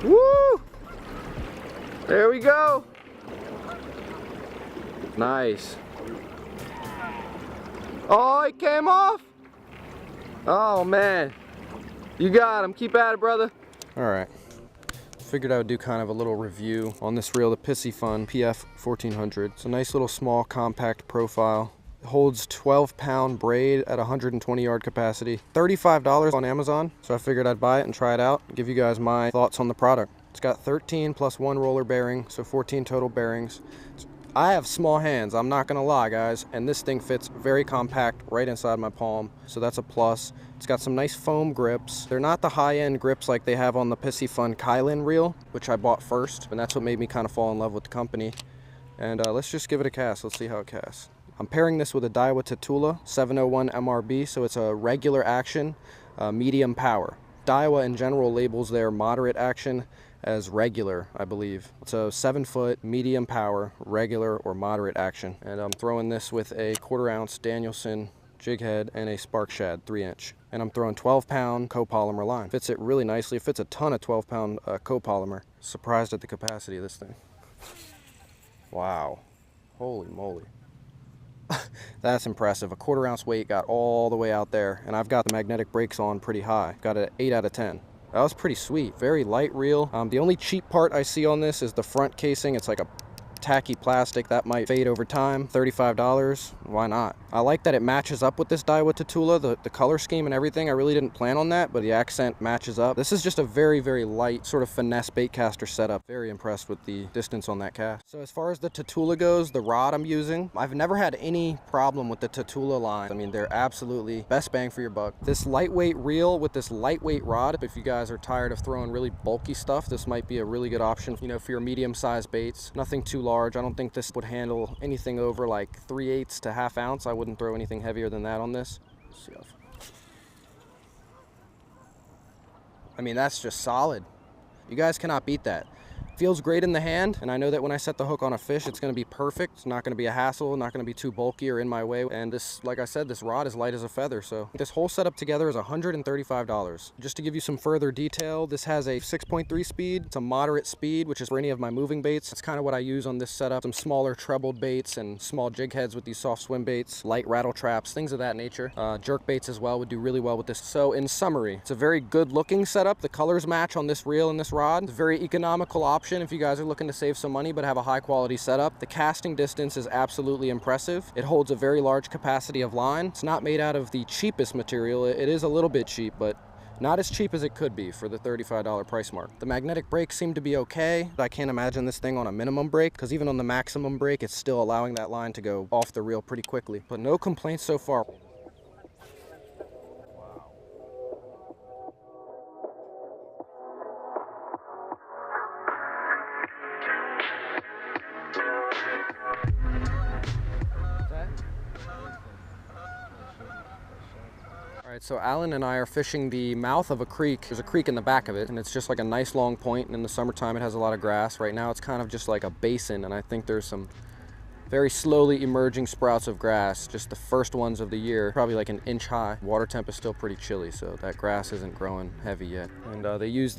Woo! There we go. Nice. Oh, it came off. Oh man, you got him. Keep at it, brother. All right. Figured I would do kind of a little review on this reel, the Piscifun PF-1400. It's a nice little small compact profile. It holds 12-pound braid at 120 yard capacity. $35 on Amazon, so I figured I'd buy it and try it out, give you guys my thoughts on the product. It's got 13 plus 1 roller bearing, so 14 total bearings. I have small hands, I'm not gonna lie guys, and this thing fits very compact right inside my palm, so that's a plus. It's got some nice foam grips. They're not the high-end grips like they have on the Piscifun Kylan reel, which I bought first, and that's what made me kind of fall in love with the company. And let's just give it a cast, let's see how it casts. I'm pairing this with a Daiwa Tatula 701MRB, so it's a regular action, medium power. Daiwa in general labels their moderate action as regular, I believe. It's a 7-foot, medium power, regular or moderate action. And I'm throwing this with a 1/4 ounce Danielson jig head and a spark shad 3-inch. And I'm throwing 12-pound copolymer line. Fits it really nicely. It fits a ton of 12-pound copolymer. Surprised at the capacity of this thing. Wow. Holy moly. That's impressive. A 1/4 ounce weight got all the way out there, and I've got the magnetic brakes on pretty high. Got it at 8 out of 10. That was pretty sweet. Very light reel. The only cheap part I see on this is the front casing. It's like a tacky plastic that might fade over time. $35, why not? I like that it matches up with this Daiwa Tatula, the color scheme and everything. I really didn't plan on that, but the accent matches up. This is just a very, very light sort of finesse baitcaster setup. Very impressed with the distance on that cast. So as far as the Tatula goes, the rod I'm using, I've never had any problem with the Tatula line. I mean, they're absolutely best bang for your buck. This lightweight reel with this lightweight rod, if you guys are tired of throwing really bulky stuff, this might be a really good option, you know, for your medium-sized baits. Nothing too large. I don't think this would handle anything over like 3/8 to 1/2 ounce. I wouldn't throw anything heavier than that on this. Let's see how... I mean, that's just solid. You guys cannot beat that. Feels great in the hand, and I know that when I set the hook on a fish, it's going to be perfect. It's not going to be a hassle, not going to be too bulky or in my way. And this, like I said, this rod is light as a feather. So this whole setup together is $135. Just to give you some further detail, this has a 6.3 speed. It's a moderate speed, which is for any of my moving baits. It's kind of what I use on this setup. Some smaller trebled baits and small jig heads with these soft swim baits, light rattle traps, things of that nature. Jerk baits as well would do really well with this. So in summary, it's a very good looking setup. The colors match on this reel and this rod. It's a very economical option if you guys are looking to save some money but have a high quality setup. The casting distance is absolutely impressive. It holds a very large capacity of line. It's not made out of the cheapest material. It is a little bit cheap, but not as cheap as it could be for the $35 price mark. The magnetic brakes seem to be okay. I can't imagine this thing on a minimum brake, because even on the maximum brake, it's still allowing that line to go off the reel pretty quickly. But no complaints so far. Alright, so Allan and I are fishing the mouth of a creek. There's a creek in the back of it, and it's just like a nice long point, and in the summertime it has a lot of grass. Right now it's kind of just like a basin, and I think there's some very slowly emerging sprouts of grass, just the first ones of the year, probably like an inch high. Water temp is still pretty chilly, so that grass isn't growing heavy yet. And they use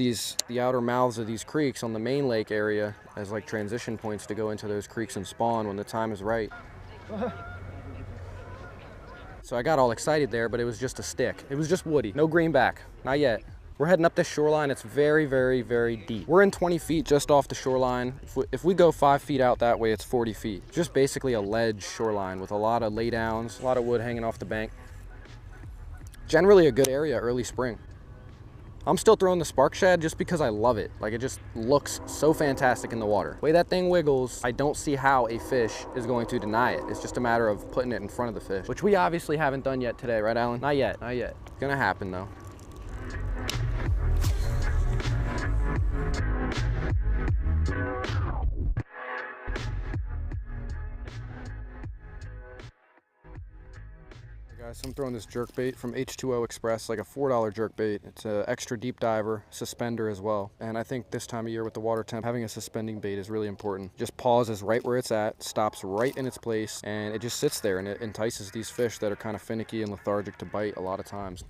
the outer mouths of these creeks on the main lake area as like transition points to go into those creeks and spawn when the time is right. So I got all excited there, but it was just a stick. It was just woody, no greenback, not yet. We're heading up this shoreline. It's very, very, very deep. We're in 20 feet just off the shoreline. If we go 5 feet out that way, it's 40 feet. Just basically a ledge shoreline with a lot of laydowns, a lot of wood hanging off the bank. Generally a good area early spring. I'm still throwing the spark shad just because I love it. Like, it just looks so fantastic in the water. The way that thing wiggles, I don't see how a fish is going to deny it. It's just a matter of putting it in front of the fish, which we obviously haven't done yet today, right, Allan? Not yet, not yet. It's gonna happen though. Guys, so I'm throwing this jerk bait from H2O Express, like a $4 jerk bait. It's an extra deep diver, suspender as well. And I think this time of year with the water temp, having a suspending bait is really important. Just pauses right where it's at, stops right in its place, and it just sits there, and it entices these fish that are kind of finicky and lethargic to bite a lot of times.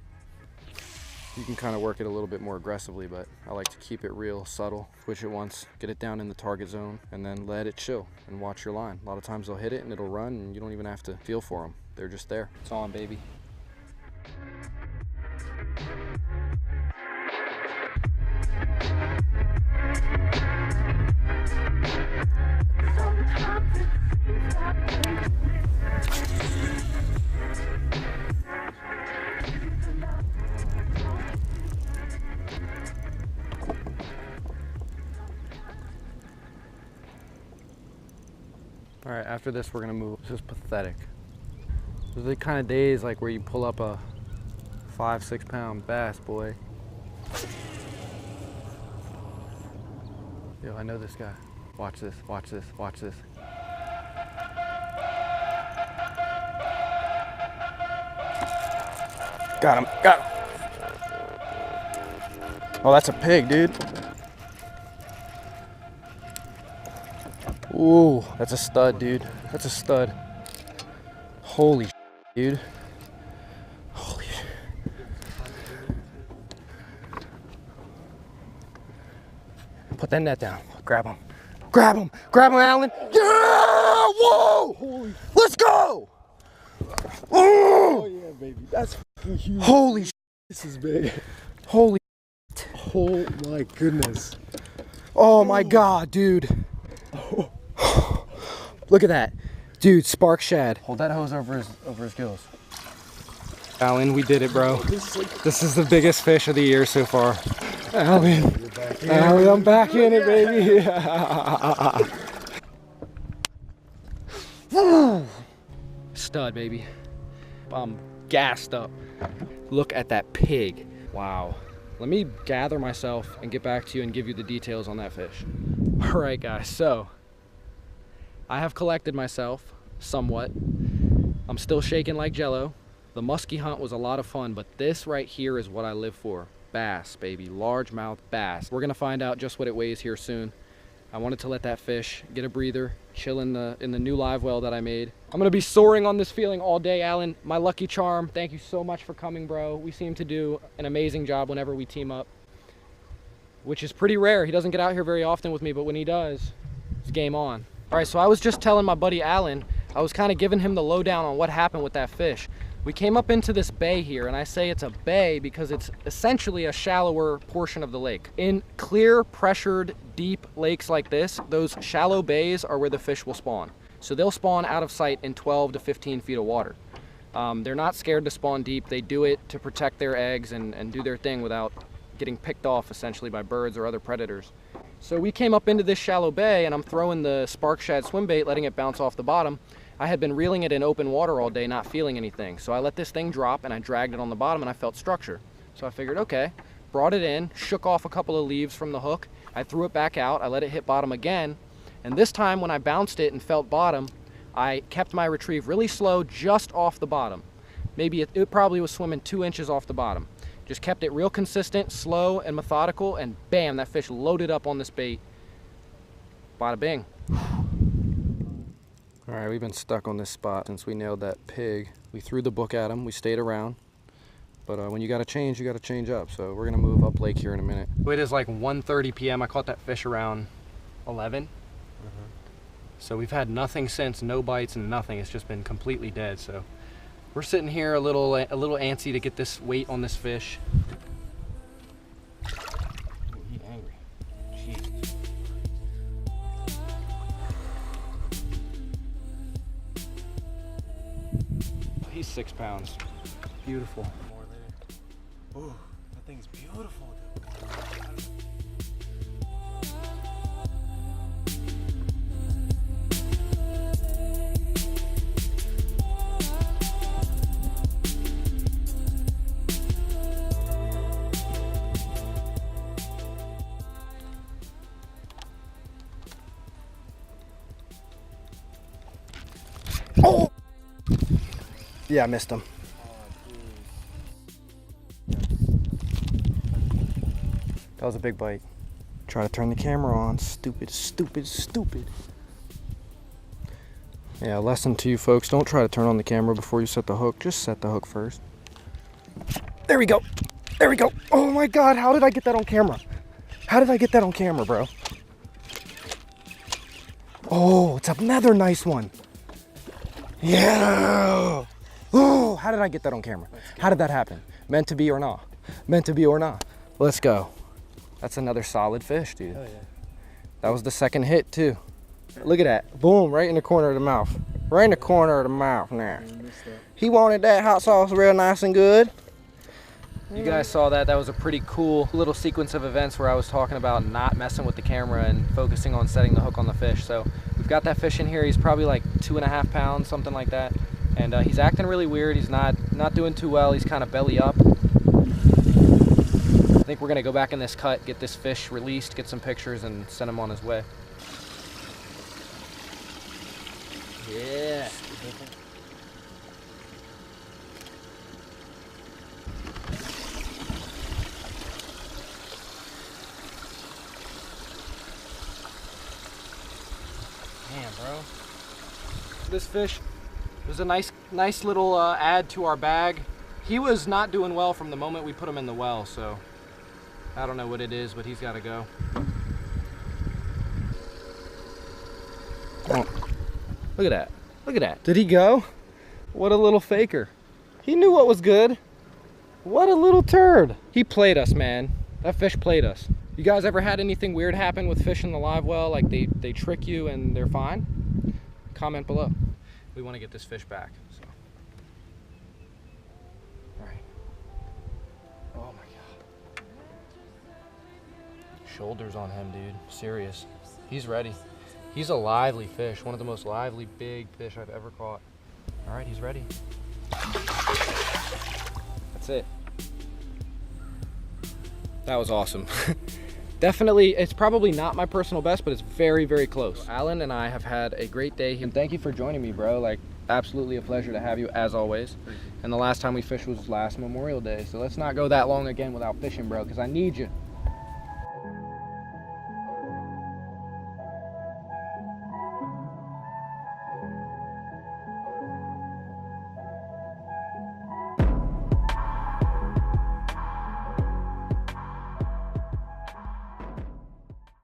You can kind of work it a little bit more aggressively, but I like to keep it real subtle. Twitch it once, get it down in the target zone, and then let it chill and watch your line. A lot of times they'll hit it and it'll run and you don't even have to feel for them. They're just there. It's on, baby. All right, after this, we're gonna move. This is pathetic. Those are the kind of days like where you pull up a 5-6 pound bass, boy. Yo, I know this guy. Watch this, watch this, watch this. Got him, got him. Oh, that's a pig, dude. Ooh, that's a stud, dude. That's a stud. Holy dude. Holy Put that net down. Grab him. Grab him. Grab him, Allan. Yeah! Whoa! Holy. Let's go! Oh yeah, baby. That's huge. Holy This is big. Holy Oh my goodness. Oh my God, dude. Look at that. Dude, spark shad. Hold that hose over his gills. Allan, we did it, bro. This is the biggest fish of the year so far. Allan. Allan, I'm back in it, baby. Stud, baby. I'm gassed up. Look at that pig. Wow. Let me gather myself and get back to you and give you the details on that fish. All right, guys, so I have collected myself somewhat. I'm still shaking like jello. The muskie hunt was a lot of fun, but this right here is what I live for. Bass, baby, largemouth bass. We're gonna find out just what it weighs here soon. I wanted to let that fish get a breather, chill in the new live well that I made. I'm gonna be soaring on this feeling all day, Allan. My lucky charm, thank you so much for coming, bro. We seem to do an amazing job whenever we team up, which is pretty rare. He doesn't get out here very often with me, but when he does, it's game on. All right, so I was just telling my buddy Allan, I was kind of giving him the lowdown on what happened with that fish. We came up into this bay here, and I say it's a bay because it's essentially a shallower portion of the lake. In clear, pressured, deep lakes like this, those shallow bays are where the fish will spawn. So they'll spawn out of sight in 12 to 15 feet of water. They're not scared to spawn deep. They do it to protect their eggs and do their thing without getting picked off essentially by birds or other predators. So we came up into this shallow bay, and I'm throwing the spark shad swim bait, letting it bounce off the bottom. I had been reeling it in open water all day, not feeling anything. So I let this thing drop and I dragged it on the bottom and I felt structure. So I figured, okay, brought it in, shook off a couple of leaves from the hook. I threw it back out, I let it hit bottom again. And this time when I bounced it and felt bottom, I kept my retrieve really slow, just off the bottom. Maybe it probably was swimming 2 inches off the bottom. Just kept it real consistent, slow and methodical, and bam, that fish loaded up on this bait. Bada bing. All right, we've been stuck on this spot since we nailed that pig. We threw the book at him, we stayed around. But when you gotta change, you gotta change up. So we're gonna move up lake here in a minute. It is like 1:30 p.m. I caught that fish around 11. So we've had nothing since, no bites and nothing. It's just been completely dead. So we're sitting here a little antsy to get this weight on this fish. He's angry. Jeez. He's 6 pounds. Beautiful. Oh, that thing's beautiful, dude. Oh! Yeah, I missed him. That was a big bite. Try to turn the camera on. Stupid, stupid, stupid. Yeah, lesson to you folks. Don't try to turn on the camera before you set the hook. Just set the hook first. There we go. There we go. Oh my God, how did I get that on camera? How did I get that on camera, bro? Oh, it's another nice one. Yeah. Oh, how did I get that on camera? How did that happen? Meant to be or not? Meant to be or not? Let's go. That's another solid fish, dude. Oh, yeah. That was the second hit too. Look at that. Boom, right in the corner of the mouth. Right in the corner of the mouth now. He wanted that hot sauce real nice and good. You guys saw that. That was a pretty cool little sequence of events where I was talking about not messing with the camera and focusing on setting the hook on the fish. So we've got that fish in here. He's probably like 2.5 pounds, something like that. And he's acting really weird. He's not doing too well. He's kind of belly up. I think we're gonna go back in this cut, get this fish released, get some pictures, and send him on his way. Yeah. Damn, bro. This fish was a nice little add to our bag. He was not doing well from the moment we put him in the well, so I don't know what it is, but he's got to go. Oh. Look at that. Look at that. Did he go? What a little faker. He knew what was good. What a little turd. He played us, man. That fish played us. You guys ever had anything weird happen with fish in the live well? Like they trick you and they're fine? Comment below. We want to get this fish back. So. All right. Oh my God. Shoulders on him, dude. Serious. He's ready. He's a lively fish. One of the most lively big fish I've ever caught. All right, he's ready. That's it. That was awesome. Definitely, it's probably not my personal best, but it's very, very close. Allan and I have had a great day, and thank you for joining me, bro. Like, absolutely a pleasure to have you, as always. And the last time we fished was last Memorial Day, so let's not go that long again without fishing, bro, because I need you.